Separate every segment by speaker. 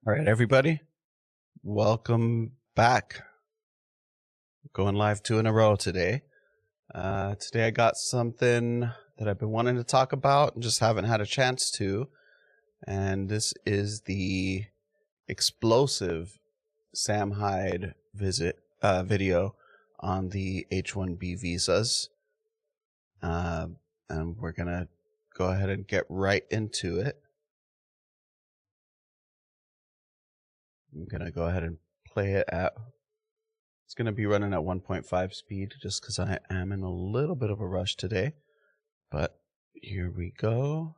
Speaker 1: All right, everybody, welcome back. Going live 2 in a row today. Today I got something that I've been wanting to talk about and just haven't had a chance to. And this is the explosive Sam Hyde video on the H1B visas. And we're going to go ahead and get right into it. I'm going to go ahead and play it at, it's going to be running at 1.5 speed just because I am in a little bit of a rush today. But here we go.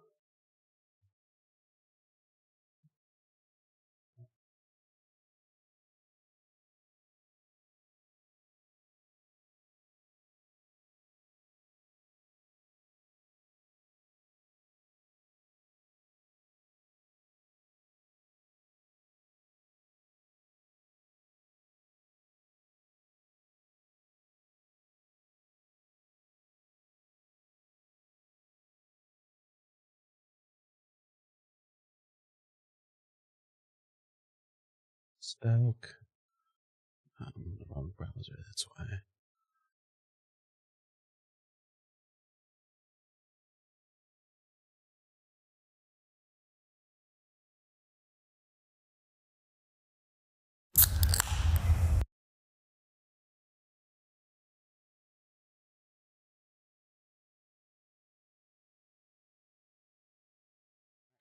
Speaker 1: Stoke. I'm in the wrong browser, that's why.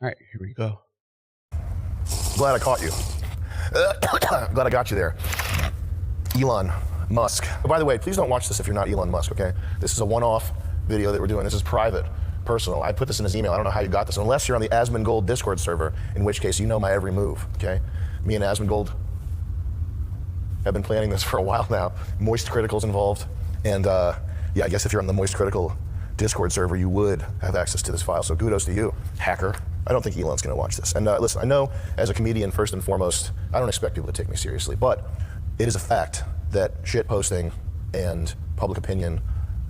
Speaker 1: All right, here we go.
Speaker 2: Glad I caught you. Glad I got you there. Elon Musk. By the way, please don't watch this if you're not Elon Musk, okay? This is a one-off video that we're doing. This is private, personal. I put this in his email. I don't know how you got this, unless you're on the Asmongold Discord server, in which case you know my every move, okay? Me and Asmongold have been planning this for a while now. Moist Critical's involved. And yeah, I guess if you're on the Moist Critical Discord server, you would have access to this file. So kudos to you, hacker. I don't think Elon's going to watch this. And listen, I know as a comedian, first and foremost, I don't expect people to take me seriously, but it is a fact that shit posting and public opinion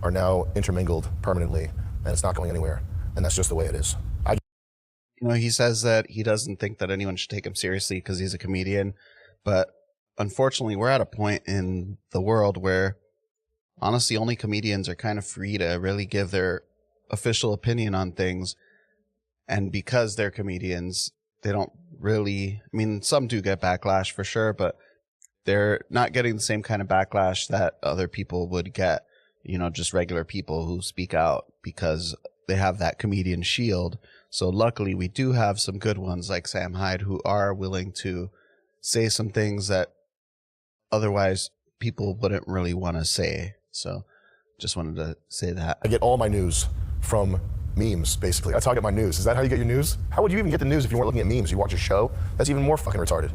Speaker 2: are now intermingled permanently, and it's not going anywhere. And that's just the way it is.
Speaker 1: You know, he says that he doesn't think that anyone should take him seriously because he's a comedian, but unfortunately, we're at a point in the world where honestly, only comedians are kind of free to really give their official opinion on things. And because they're comedians, they don't really, I mean, some do get backlash for sure, but they're not getting the same kind of backlash that other people would get, you know, just regular people who speak out because they have that comedian shield. So luckily we do have some good ones like Sam Hyde who are willing to say some things that otherwise people wouldn't really want to say. So just wanted to say that.
Speaker 2: I get all my news from memes, basically. That's how I get my news. Is that how you get your news? How would you even get the news if you weren't looking at memes? You watch a show? That's even more fucking retarded.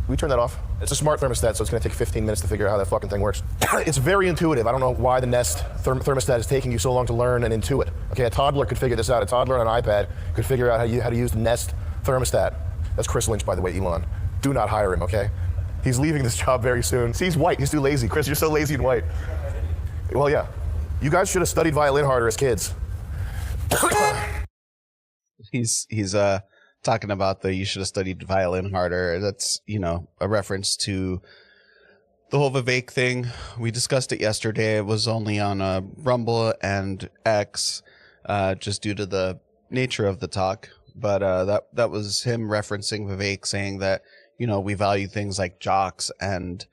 Speaker 2: We turn that off. It's a smart thermostat, so it's going to take 15 minutes to figure out how that fucking thing works. It's very intuitive. I don't know why the Nest thermostat is taking you so long to learn and intuit. Okay, a toddler could figure this out. A toddler on an iPad could figure out how to use the Nest thermostat. That's Chris Lynch, by the way, Elon. Do not hire him, okay? He's leaving this job very soon. See, he's white. He's too lazy. Chris, you're so lazy and white. Well, yeah. You guys should have studied violin harder as kids.
Speaker 1: He's talking about you should have studied violin harder. That's, you know, a reference to the whole Vivek thing. We discussed it yesterday. It was only on Rumble and X, just due to the nature of the talk. But that was him referencing Vivek, saying that, you know, we value things like jocks and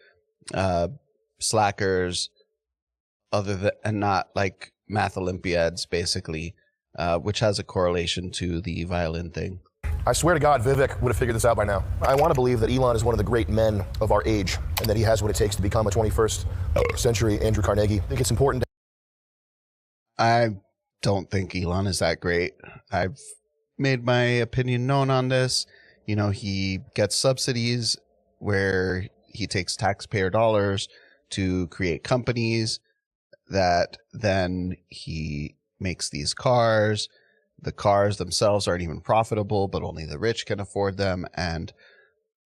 Speaker 1: slackers, and not like math Olympiads, basically. Which has a correlation to the violin thing.
Speaker 2: I swear to God, Vivek would have figured this out by now. I want to believe that Elon is one of the great men of our age and that he has what it takes to become a 21st century Andrew Carnegie. I think it's important.
Speaker 1: I don't think Elon is that great. I've made my opinion known on this. You know, he gets subsidies where he takes taxpayer dollars to create companies that then he makes these cars. The cars themselves aren't even profitable, but only the rich can afford them. And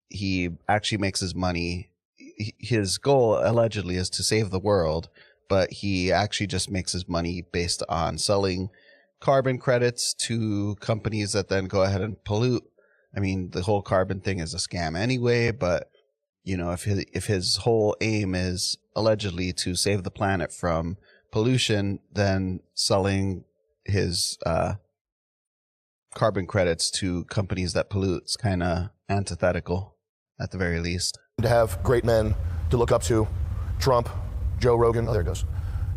Speaker 1: he actually makes his money. His goal allegedly is to save the world, but he actually just makes his money based on selling carbon credits to companies that then go ahead and pollute I mean, the whole carbon thing is a scam anyway, but you know, if his whole aim is allegedly to save the planet from pollution, then selling his carbon credits to companies that pollute is kind of antithetical, at the very least.
Speaker 2: To have great men to look up to, Trump, Joe Rogan, oh, there it goes,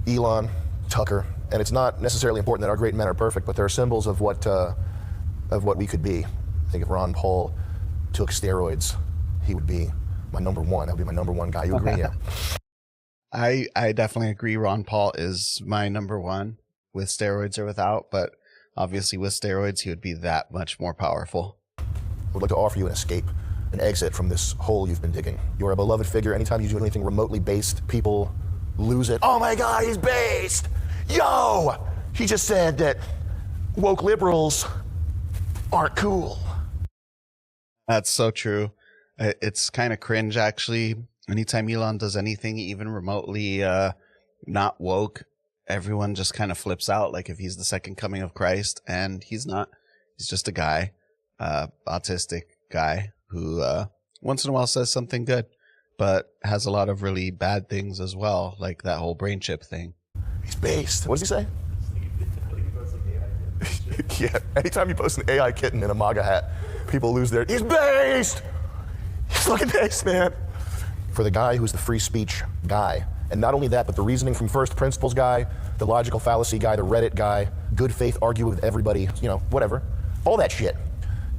Speaker 2: Elon, Tucker, and it's not necessarily important that our great men are perfect, but they're symbols of what we could be. I think if Ron Paul took steroids, he would be my number one. That would be my number one guy. You agree? Yeah.
Speaker 1: I definitely agree. Ron Paul is my number one, with steroids or without, but obviously with steroids, he would be that much more powerful.
Speaker 2: I would like to offer you an escape, an exit from this hole you've been digging. You're a beloved figure. Anytime you do anything remotely based, people lose it. Oh my God, he's based! Yo! He just said that woke liberals aren't cool.
Speaker 1: That's so true. It's kind of cringe, actually. Anytime Elon does anything even remotely not woke, everyone just kind of flips out, like if he's the second coming of Christ, and he's not. He's just a guy, autistic guy who once in a while says something good, but has a lot of really bad things as well, like that whole brain chip thing.
Speaker 2: He's based. What does he say? Yeah, anytime you post an AI kitten in a MAGA hat, people lose their, he's based! He's fucking based, man. For the guy who's the free speech guy, and not only that, but the reasoning from first principles guy, the logical fallacy guy, the Reddit guy, good faith argue with everybody, you know, whatever. All that shit.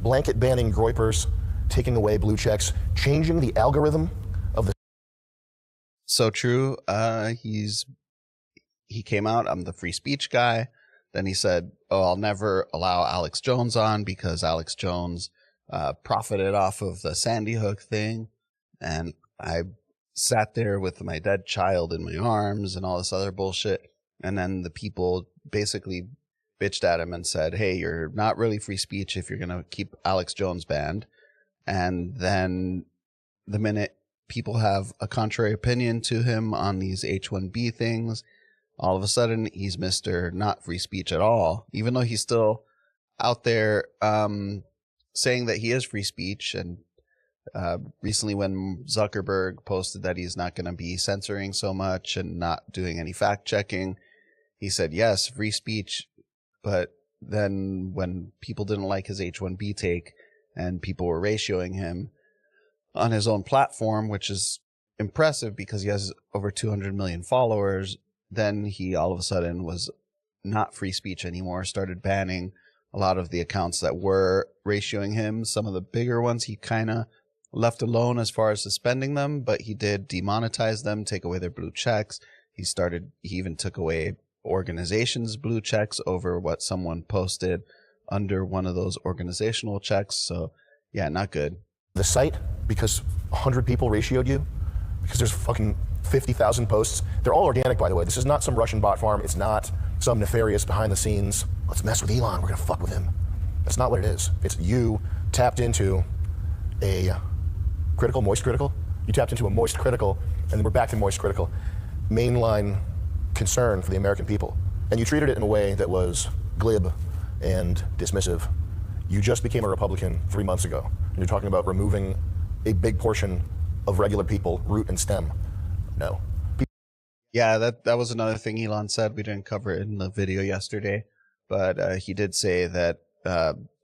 Speaker 2: Blanket banning groypers, taking away blue checks, changing the algorithm of the...
Speaker 1: So true. He came out, I'm the free speech guy. Then he said, oh, I'll never allow Alex Jones on because Alex Jones profited off of the Sandy Hook thing. And I sat there with my dead child in my arms and all this other bullshit. And then the people basically bitched at him and said, hey, you're not really free speech if you're going to keep Alex Jones banned. And then the minute people have a contrary opinion to him on these H1B things, all of a sudden he's Mr. not free speech at all, even though he's still out there saying that he is free speech. And recently when Zuckerberg posted that he's not going to be censoring so much and not doing any fact checking, he said, yes, free speech. But then when people didn't like his H1B take and people were ratioing him on his own platform, which is impressive because he has over 200 million followers, then he all of a sudden was not free speech anymore, started banning a lot of the accounts that were ratioing him. Some of the bigger ones he kind of left alone as far as suspending them, but he did demonetize them, take away their blue checks. He even took away organizations' blue checks over what someone posted under one of those organizational checks. So yeah, not good.
Speaker 2: The site, because 100 people ratioed you, because there's fucking 50,000 posts. They're all organic, by the way. This is not some Russian bot farm. It's not some nefarious behind the scenes, let's mess with Elon, we're gonna fuck with him. That's not what it is. It's you tapped into a critical, moist critical. You tapped into a moist critical, and then we're back to moist critical. Mainline concern for the American people. And you treated it in a way that was glib and dismissive. You just became a Republican 3 months ago. And you're talking about removing a big portion of regular people, root and stem. No.
Speaker 1: Yeah, that was another thing Elon said. We didn't cover it in the video yesterday, but he did say that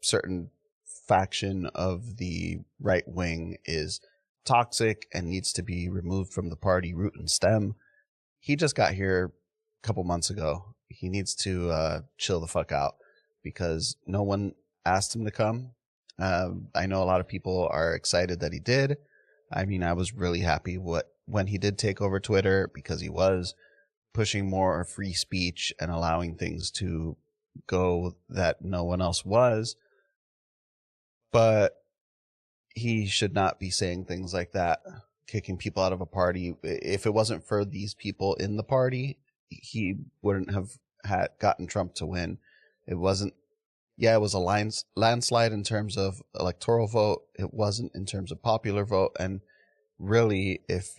Speaker 1: certain faction of the right wing is toxic and needs to be removed from the party, root and stem. He just got here a couple months ago. He needs to chill the fuck out because no one asked him to come. I know a lot of people are excited that he did. I mean, I was really happy when he did take over Twitter because he was pushing more free speech and allowing things to go that no one else was. But he should not be saying things like that, kicking people out of a party. If it wasn't for these people in the party, he wouldn't have gotten Trump to win. It wasn't. Yeah, it was a landslide in terms of electoral vote. It wasn't in terms of popular vote. And really, if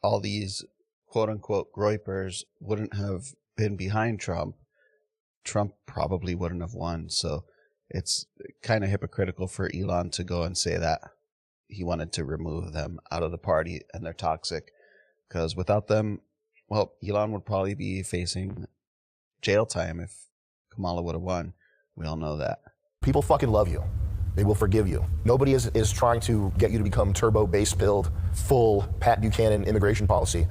Speaker 1: all these quote unquote groypers wouldn't have been behind Trump, Trump probably wouldn't have won. So it's kind of hypocritical for Elon to go and say that he wanted to remove them out of the party and they're toxic, because without them, well, Elon would probably be facing jail time if Kamala would have won. We all know that.
Speaker 2: People fucking love you. They will forgive you. Nobody is trying to get you to become turbo base build, full Pat Buchanan immigration policy.